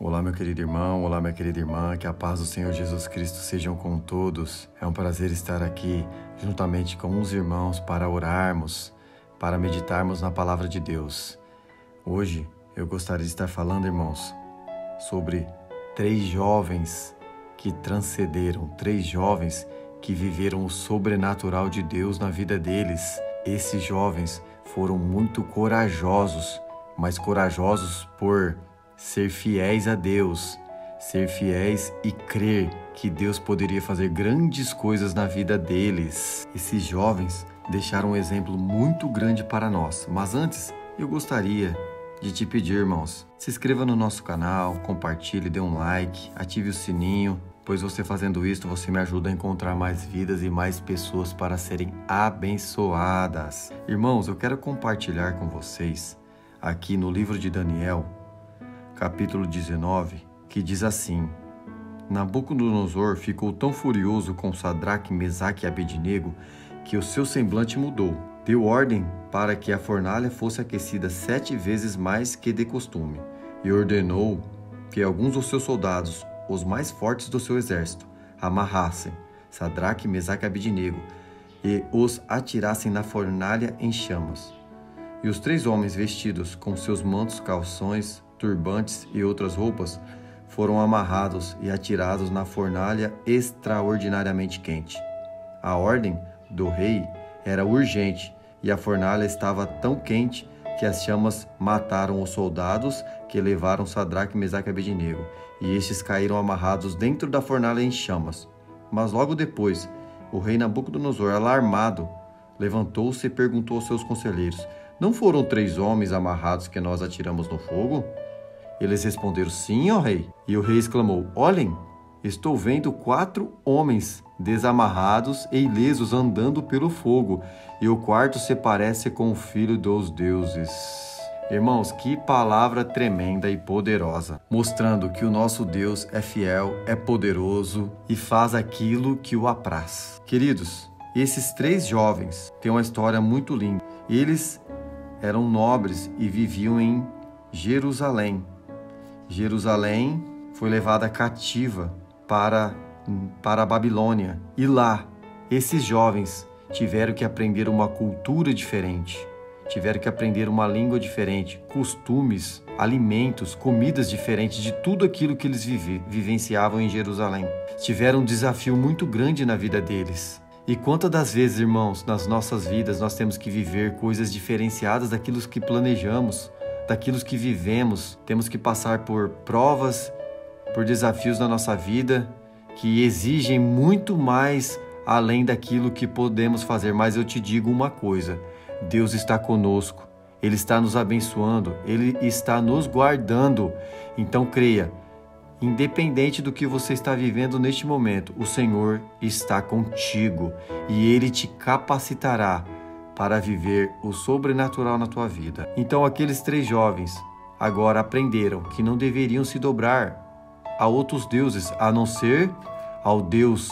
Olá, meu querido irmão, olá, minha querida irmã, que a paz do Senhor Jesus Cristo sejam com todos. É um prazer estar aqui juntamente com os irmãos para orarmos, para meditarmos na palavra de Deus. Hoje eu gostaria de estar falando, irmãos, sobre 3 jovens que transcenderam, 3 jovens que viveram o sobrenatural de Deus na vida deles. Esses jovens foram muito corajosos, mas corajosos por ser fiéis a Deus, ser fiéis e crer que Deus poderia fazer grandes coisas na vida deles. Esses jovens deixaram um exemplo muito grande para nós. Mas antes, eu gostaria de te pedir, irmãos, se inscreva no nosso canal, compartilhe, dê um like, ative o sininho, pois você fazendo isso, você me ajuda a encontrar mais vidas e mais pessoas para serem abençoadas. Irmãos, eu quero compartilhar com vocês aqui no livro de Daniel, capítulo 19, que diz assim: Nabucodonosor ficou tão furioso com Sadraque, Mesaque e Abednego que o seu semblante mudou. Deu ordem para que a fornalha fosse aquecida 7 vezes mais que de costume e ordenou que alguns dos seus soldados, os mais fortes do seu exército, amarrassem Sadraque, Mesaque e Abednego e os atirassem na fornalha em chamas. E os 3 homens vestidos com seus mantos, calções, turbantes e outras roupas foram amarrados e atirados na fornalha extraordinariamente quente. A ordem do rei era urgente e a fornalha estava tão quente que as chamas mataram os soldados que levaram Sadraque, Mesaque e Abednego, e estes caíram amarrados dentro da fornalha em chamas. Mas logo depois, o rei Nabucodonosor, alarmado, levantou-se e perguntou aos seus conselheiros: Não foram 3 homens amarrados que nós atiramos no fogo? Eles responderam: Sim, ó rei. E o rei exclamou: Olhem, estou vendo 4 homens desamarrados e ilesos andando pelo fogo, e o quarto se parece com o filho dos deuses. Irmãos, que palavra tremenda e poderosa, mostrando que o nosso Deus é fiel, é poderoso e faz aquilo que o apraz. Queridos, esses 3 jovens têm uma história muito linda. Eles eram nobres e viviam em Jerusalém. Jerusalém foi levada cativa para a Babilônia. E lá, esses jovens tiveram que aprender uma cultura diferente, tiveram que aprender uma língua diferente, costumes, alimentos, comidas diferentes de tudo aquilo que eles vivenciavam em Jerusalém. Tiveram um desafio muito grande na vida deles. E quantas das vezes, irmãos, nas nossas vidas nós temos que viver coisas diferenciadas daquilo que planejamos, daquilo que vivemos. Temos que passar por provas, por desafios na nossa vida que exigem muito mais além daquilo que podemos fazer. Mas eu te digo uma coisa: Deus está conosco, Ele está nos abençoando, Ele está nos guardando. Então creia, independente do que você está vivendo neste momento, o Senhor está contigo e Ele te capacitará para viver o sobrenatural na tua vida. Então aqueles 3 jovens agora aprenderam que não deveriam se dobrar a outros deuses, a não ser ao Deus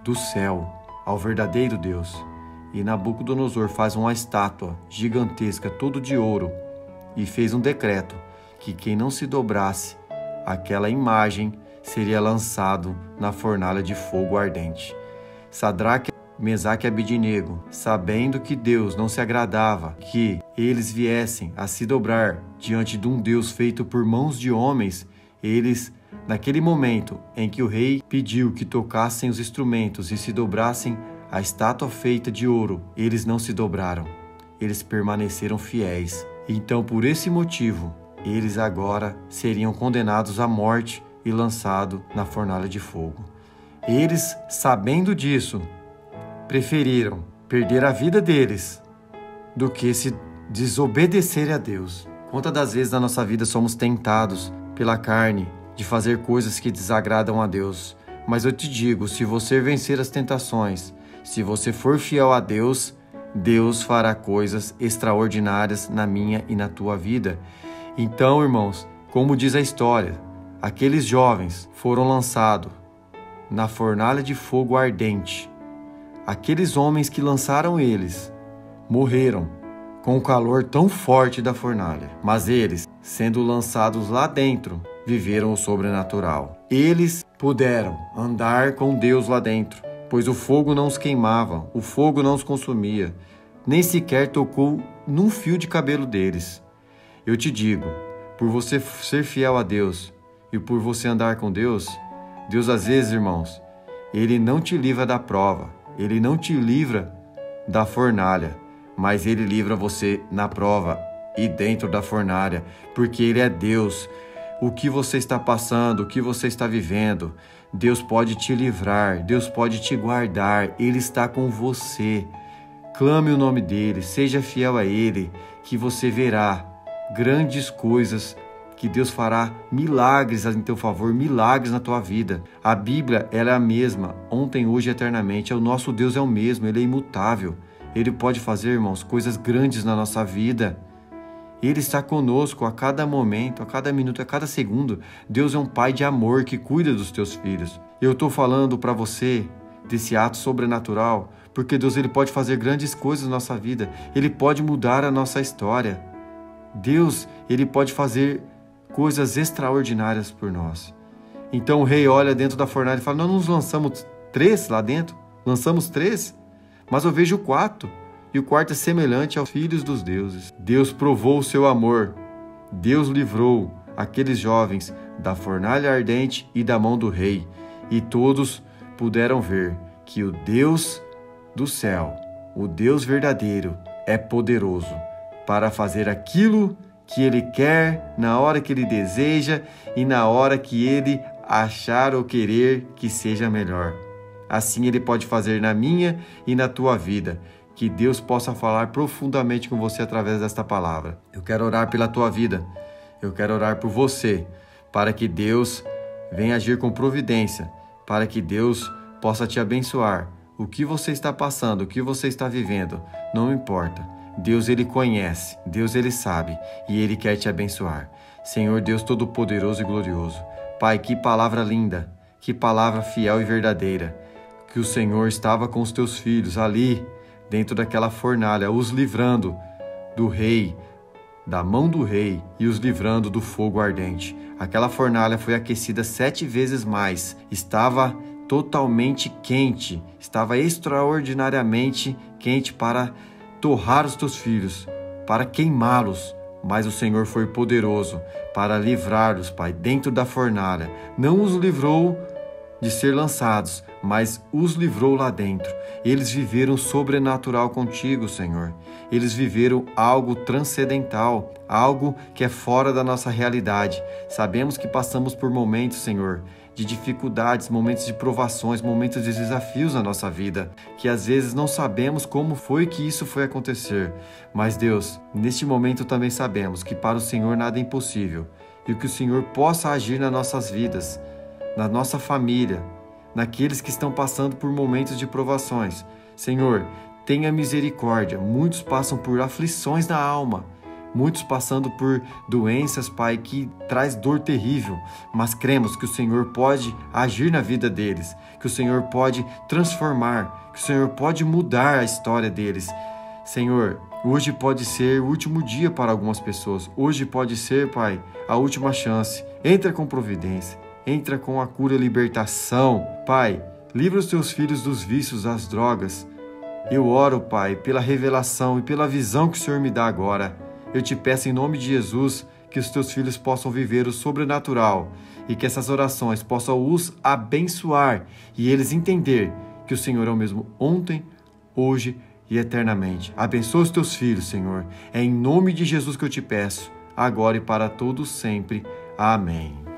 do céu, ao verdadeiro Deus. E Nabucodonosor faz uma estátua gigantesca, todo de ouro, e fez um decreto que quem não se dobrasse aquela imagem seria lançado na fornalha de fogo ardente. Sadraque, Mesaque e Abednego, sabendo que Deus não se agradava que eles viessem a se dobrar diante de um Deus feito por mãos de homens, eles, naquele momento em que o rei pediu que tocassem os instrumentos e se dobrassem à estátua feita de ouro, eles não se dobraram, eles permaneceram fiéis. Então, por esse motivo, eles agora seriam condenados à morte e lançados na fornalha de fogo. Eles, sabendo disso, preferiram perder a vida deles do que se desobedecer a Deus. Quantas das vezes na nossa vida somos tentados pela carne de fazer coisas que desagradam a Deus? Mas eu te digo, se você vencer as tentações, se você for fiel a Deus, Deus fará coisas extraordinárias na minha e na tua vida. Então, irmãos, como diz a história, aqueles jovens foram lançados na fornalha de fogo ardente. Aqueles homens que lançaram eles morreram com o calor tão forte da fornalha. Mas eles, sendo lançados lá dentro, viveram o sobrenatural. Eles puderam andar com Deus lá dentro, pois o fogo não os queimava, o fogo não os consumia, nem sequer tocou num fio de cabelo deles. Eu te digo, por você ser fiel a Deus e por você andar com Deus, Deus às vezes, irmãos, Ele não te livra da prova, Ele não te livra da fornalha, mas Ele livra você na prova e dentro da fornalha, porque Ele é Deus. O que você está passando, o que você está vivendo, Deus pode te livrar, Deus pode te guardar, Ele está com você. Clame o nome dEle, seja fiel a Ele, que você verá grandes coisas, que Deus fará milagres em teu favor, milagres na tua vida. A Bíblia, ela é a mesma, ontem, hoje e eternamente. O nosso Deus é o mesmo, Ele é imutável. Ele pode fazer, irmãos, coisas grandes na nossa vida. Ele está conosco a cada momento, a cada minuto, a cada segundo. Deus é um Pai de amor que cuida dos teus filhos. Eu estou falando para você desse ato sobrenatural, porque Deus, Ele pode fazer grandes coisas na nossa vida. Ele pode mudar a nossa história. Deus, Ele pode fazer coisas extraordinárias por nós. Então o rei olha dentro da fornalha e fala: nós não nos lançamos 3 lá dentro? Lançamos 3? Mas eu vejo 4. E o quarto é semelhante aos filhos dos deuses. Deus provou o seu amor. Deus livrou aqueles jovens da fornalha ardente e da mão do rei. E todos puderam ver que o Deus do céu, o Deus verdadeiro, é poderoso para fazer aquilo que Ele quer, na hora que Ele deseja e na hora que Ele achar ou querer que seja melhor. Assim Ele pode fazer na minha e na tua vida. Que Deus possa falar profundamente com você através desta palavra. Eu quero orar pela tua vida. Eu quero orar por você, para que Deus venha agir com providência, para que Deus possa te abençoar. O que você está passando, o que você está vivendo, não importa. Deus, Ele conhece, Deus, Ele sabe e Ele quer te abençoar. Senhor Deus Todo-Poderoso e Glorioso, Pai, que palavra linda, que palavra fiel e verdadeira, que o Senhor estava com os teus filhos ali, dentro daquela fornalha, os livrando do rei, da mão do rei, e os livrando do fogo ardente. Aquela fornalha foi aquecida 7 vezes mais, estava totalmente quente, estava extraordinariamente quente para torrar os teus filhos, para queimá-los. Mas o Senhor foi poderoso para livrá-los, Pai, dentro da fornalha. Não os livrou de ser lançados, mas os livrou lá dentro. Eles viveram sobrenatural contigo, Senhor. Eles viveram algo transcendental, algo que é fora da nossa realidade. Sabemos que passamos por momentos, Senhor, de dificuldades, momentos de provações, momentos de desafios na nossa vida, que às vezes não sabemos como foi que isso foi acontecer. Mas Deus, neste momento também sabemos que para o Senhor nada é impossível e que o Senhor possa agir nas nossas vidas, na nossa família, naqueles que estão passando por momentos de provações. Senhor, tenha misericórdia. Muitos passam por aflições na alma, muitos passando por doenças, Pai, que traz dor terrível, mas cremos que o Senhor pode agir na vida deles, que o Senhor pode transformar, que o Senhor pode mudar a história deles. Senhor, hoje pode ser o último dia para algumas pessoas, hoje pode ser, Pai, a última chance. Entra com providência, entra com a cura e libertação. Pai, livra os teus filhos dos vícios, das drogas. Eu oro, Pai, pela revelação e pela visão que o Senhor me dá agora. Eu te peço em nome de Jesus que os teus filhos possam viver o sobrenatural e que essas orações possam os abençoar e eles entender que o Senhor é o mesmo ontem, hoje e eternamente. Abençoa os teus filhos, Senhor. É em nome de Jesus que eu te peço, agora e para todos sempre. Amém.